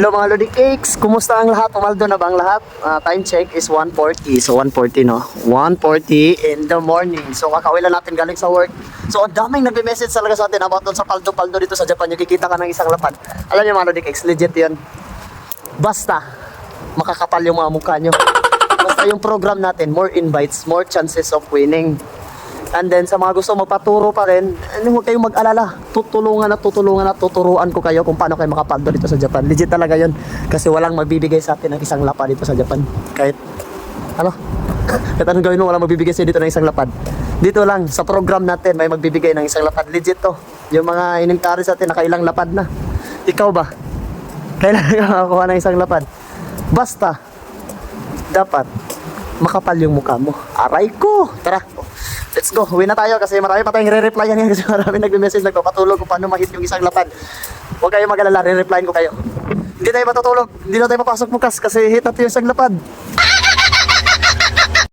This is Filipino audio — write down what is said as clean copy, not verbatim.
Hello mga Lodi Cakes, kumusta ang lahat? Umaldo na ba ang lahat? Time check is 1:40. So 1:40 no? 1:40 in the morning. So kakauwi lang natin galing sa work. So ang daming nagbe-message talaga sa atin about doon sa paldo-paldo dito sa Japan. Yung kikita ka ng isang lapad. Alam niyo mga Lodi Cakes, legit yun. Basta makakapal yung mga mukha nyo. Basta yung program natin, more invites, more chances of winning. And then sa mga gusto magpaturo pa rin, huwag kayong mag-alala. Tuturuan ko kayo kung paano kayo makapaldo dito sa Japan. Legit talaga yun. Kasi walang magbibigay sa atin ng isang lapad dito sa Japan. Kahit anong gawin mo, walang magbibigay sa dito ng isang lapad. Dito lang, sa program natin, may magbibigay ng isang lapad. Legit to. Yung mga inimtari sa atin, nakailang lapad na. Ikaw ba? Kailangan ka makakuha ng isang lapad. Basta, dapat, makapal yung mukha mo. Aray ko! Tara! Let's go, uwi na tayo kasi marami pa tayong re-replyan yan kasi marami nagme-message, nagpapatulog kung paano ma-hit yung isang lapad. Huwag kayo mag-alala, re-replyan ko kayo. Hindi tayo matutulog, hindi na tayo papasok bukas kasi hit natin yung isang lapad.